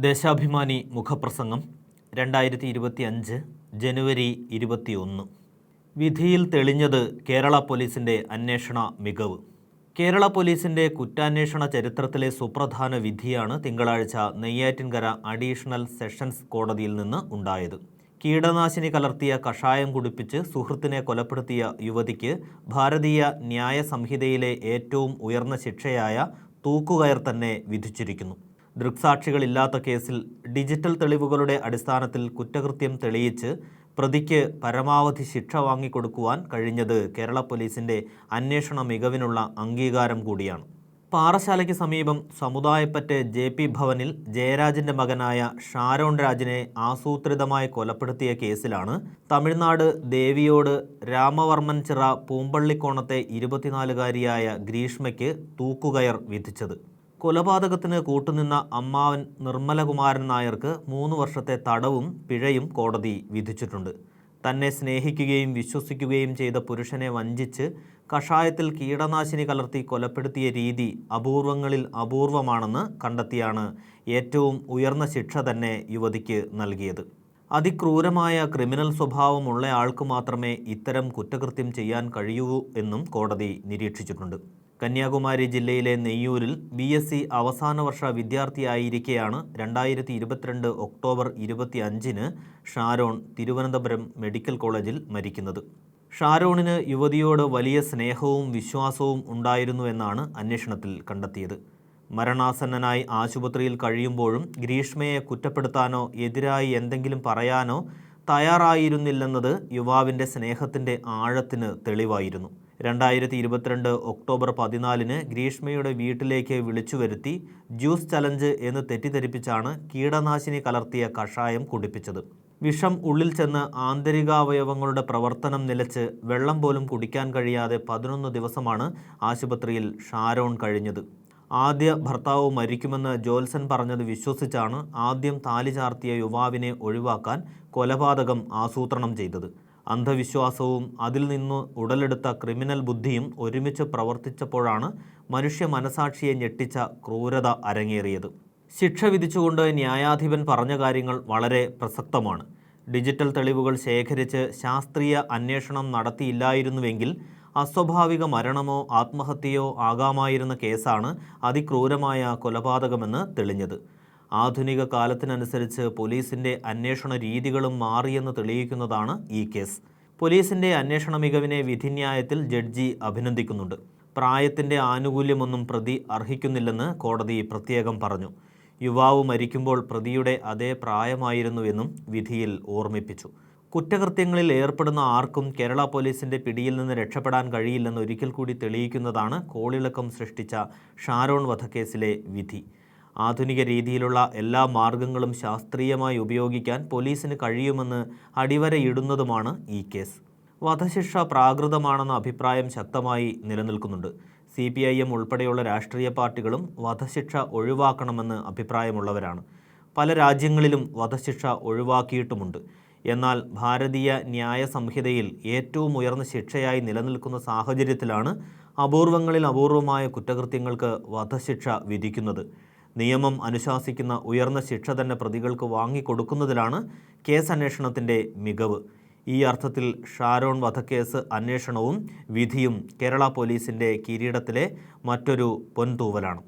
ദേശാഭിമാനി മുഖപ്രസംഗം 2025 ജനുവരി 21. വിധിയിൽ തെളിഞ്ഞത് കേരള പോലീസിൻ്റെ അന്വേഷണ മികവ്. കേരള പോലീസിൻ്റെ കുറ്റാന്വേഷണ ചരിത്രത്തിലെ സുപ്രധാന വിധിയാണ് തിങ്കളാഴ്ച നെയ്യാറ്റിൻകര അഡീഷണൽ സെഷൻസ് കോടതിയിൽ നിന്ന് ഉണ്ടായത്. കീടനാശിനി കലർത്തിയ കഷായം കുടിപ്പിച്ച് സുഹൃത്തിനെ കൊലപ്പെടുത്തിയ യുവതിക്ക് ഭാരതീയ ന്യായ സംഹിതയിലെ ഏറ്റവും ഉയർന്ന ശിക്ഷയായ തൂക്കുകയർ തന്നെ വിധിച്ചിരിക്കുന്നു. ദൃക്സാക്ഷികളില്ലാത്ത കേസിൽ ഡിജിറ്റൽ തെളിവുകളുടെ അടിസ്ഥാനത്തിൽ കുറ്റകൃത്യം തെളിയിച്ച് പ്രതിക്ക് പരമാവധി ശിക്ഷ വാങ്ങിക്കൊടുക്കുവാൻ കഴിഞ്ഞത് കേരള പോലീസിൻ്റെ അന്വേഷണ മികവിനുള്ള അംഗീകാരം കൂടിയാണ്. പാറശാലയ്ക്ക് സമീപം സമുദായപ്പറ്റ് JP ഭവനിൽ ജയരാജിൻ്റെ മകനായ ഷാരോൺ രാജിനെ ആസൂത്രിതമായി കൊലപ്പെടുത്തിയ കേസിലാണ് തമിഴ്നാട് ദേവിയോട് രാമവർമ്മൻ ചിറ പൂമ്പള്ളിക്കോണത്തെ 24-കാരിയായ ഗ്രീഷ്മയ്ക്ക് തൂക്കുകയർ വിധിച്ചത്. കൊലപാതകത്തിന് കൂട്ടുനിന്ന അമ്മാവൻ നിർമ്മലകുമാരൻ നായർക്ക് 3 വർഷത്തെ തടവും പിഴയും കോടതി വിധിച്ചിട്ടുണ്ട്. തന്നെ സ്നേഹിക്കുകയും വിശ്വസിക്കുകയും ചെയ്ത പുരുഷനെ വഞ്ചിച്ച് കഷായത്തിൽ കീടനാശിനി കലർത്തി കൊലപ്പെടുത്തിയ രീതി അപൂർവങ്ങളിൽ അപൂർവമാണെന്ന് കണ്ടെത്തിയാണ് ഏറ്റവും ഉയർന്ന ശിക്ഷ തന്നെ യുവതിക്ക് നൽകിയത്. അതിക്രൂരമായ ക്രിമിനൽ സ്വഭാവമുള്ള ആൾക്ക് മാത്രമേ ഇത്തരം കുറ്റകൃത്യം ചെയ്യാൻ കഴിയൂ എന്നും കോടതി നിരീക്ഷിച്ചിട്ടുണ്ട്. കന്യാകുമാരി ജില്ലയിലെ നെയ്യൂരിൽ BSc അവസാന വർഷ വിദ്യാർത്ഥിയായിരിക്കെയാണ് 2022 ഒക്ടോബർ 25 ഷാരോൺ തിരുവനന്തപുരം മെഡിക്കൽ കോളേജിൽ മരിക്കുന്നത്. ഷാരോണിന് യുവതിയോട് വലിയ സ്നേഹവും വിശ്വാസവും ഉണ്ടായിരുന്നു എന്നാണ് അന്വേഷണത്തിൽ കണ്ടെത്തിയത്. മരണാസന്നനായി ആശുപത്രിയിൽ കഴിയുമ്പോഴും ഗ്രീഷ്മയെ കുറ്റപ്പെടുത്താനോ എതിരായി എന്തെങ്കിലും പറയാനോ തയ്യാറായിരുന്നില്ലെന്നത് യുവാവിൻ്റെ സ്നേഹത്തിൻ്റെ ആഴത്തിന് തെളിവായിരുന്നു. 2022 ഒക്ടോബർ 14 ഗ്രീഷ്മയുടെ വീട്ടിലേക്ക് വിളിച്ചു വരുത്തി ജ്യൂസ് ചലഞ്ച് എന്ന് തെറ്റിദ്ധരിപ്പിച്ചാണ് കീടനാശിനി കലർത്തിയ കഷായം കുടിപ്പിച്ചത്. വിഷം ഉള്ളിൽ ചെന്ന് ആന്തരികാവയവങ്ങളുടെ പ്രവർത്തനം നിലച്ച് വെള്ളം പോലും കുടിക്കാൻ കഴിയാതെ 11 ദിവസമാണ് ആശുപത്രിയിൽ ഷാരോൺ കഴിഞ്ഞത്. ആദ്യ ഭർത്താവ് മരിക്കുമെന്ന് ജോത്സൻ പറഞ്ഞത് വിശ്വസിച്ചാണ് ആദ്യം താലി ചാർത്തിയ യുവാവിനെ ഒഴിവാക്കാൻ കൊലപാതകം ആസൂത്രണം ചെയ്തത്. അന്ധവിശ്വാസവും അതിൽ നിന്ന് ഉടലെടുത്ത ക്രിമിനൽ ബുദ്ധിയും ഒരുമിച്ച് പ്രവർത്തിച്ചപ്പോഴാണ് മനുഷ്യ മനസാക്ഷിയെ ഞെട്ടിച്ച ക്രൂരത അരങ്ങേറിയത്. ശിക്ഷ വിധിച്ചുകൊണ്ട് ന്യായാധിപൻ പറഞ്ഞ കാര്യങ്ങൾ വളരെ പ്രസക്തമാണ്. ഡിജിറ്റൽ തെളിവുകൾ ശേഖരിച്ച് ശാസ്ത്രീയ അന്വേഷണം നടത്തിയില്ലായിരുന്നുവെങ്കിൽ അസ്വാഭാവിക മരണമോ ആത്മഹത്യയോ ആകാമായിരുന്ന കേസാണ് അതിക്രൂരമായ കൊലപാതകമെന്ന് തെളിഞ്ഞത്. ആധുനിക കാലത്തിനനുസരിച്ച് പോലീസിൻ്റെ അന്വേഷണ രീതികളും മാറിയെന്ന് തെളിയിക്കുന്നതാണ് ഈ കേസ്. പോലീസിൻ്റെ അന്വേഷണ മികവിനെ വിധിന്യായത്തിൽ ജഡ്ജി അഭിനന്ദിക്കുന്നുണ്ട്. പ്രായത്തിൻ്റെ ആനുകൂല്യമൊന്നും പ്രതി അർഹിക്കുന്നില്ലെന്ന് കോടതി പ്രത്യേകം പറഞ്ഞു. യുവാവ് മരിക്കുമ്പോൾ പ്രതിയുടെ അതേ പ്രായമായിരുന്നുവെന്നും വിധിയിൽ ഓർമ്മിപ്പിച്ചു. കുറ്റകൃത്യങ്ങളിൽ ഏർപ്പെടുന്ന ആർക്കും കേരള പോലീസിൻ്റെ പിടിയിൽ നിന്ന് രക്ഷപ്പെടാൻ കഴിയില്ലെന്ന് ഒരിക്കൽ കൂടി തെളിയിക്കുന്നതാണ് കോളിളക്കം സൃഷ്ടിച്ച ഷാരോൺ വധക്കേസിലെ വിധി. ആധുനിക രീതിയിലുള്ള എല്ലാ മാർഗങ്ങളും ശാസ്ത്രീയമായി ഉപയോഗിക്കാൻ പോലീസിന് കഴിയുമെന്ന് അടിവരയിടുന്നതുമാണ് ഈ കേസ്. വധശിക്ഷ പ്രാകൃതമാണെന്ന അഭിപ്രായം ശക്തമായി നിലനിൽക്കുന്നുണ്ട്. CPIM ഉൾപ്പെടെയുള്ള രാഷ്ട്രീയ പാർട്ടികളും വധശിക്ഷ ഒഴിവാക്കണമെന്ന് അഭിപ്രായമുള്ളവരാണ്. പല രാജ്യങ്ങളിലും വധശിക്ഷ ഒഴിവാക്കിയിട്ടുമുണ്ട്. എന്നാൽ ഭാരതീയ ന്യായ സംഹിതയിൽ ഏറ്റവും ഉയർന്ന ശിക്ഷയായി നിലനിൽക്കുന്ന സാഹചര്യത്തിലാണ് അപൂർവങ്ങളിൽ അപൂർവമായ കുറ്റകൃത്യങ്ങൾക്ക് വധശിക്ഷ വിധിക്കുന്നത്. നിയമം അനുശാസിക്കുന്ന ഉയർന്ന ശിക്ഷ തന്നെ പ്രതികൾക്ക് വാങ്ങിക്കൊടുക്കുന്നതിലാണ് കേസ് അന്വേഷണത്തിൻ്റെ മികവ്. ഈ അർത്ഥത്തിൽ ഷാരോൺ വധക്കേസ് അന്വേഷണവും വിധിയും കേരള പോലീസിൻ്റെ കിരീടത്തിലെ മറ്റൊരു പൊൻതൂവലാണ്.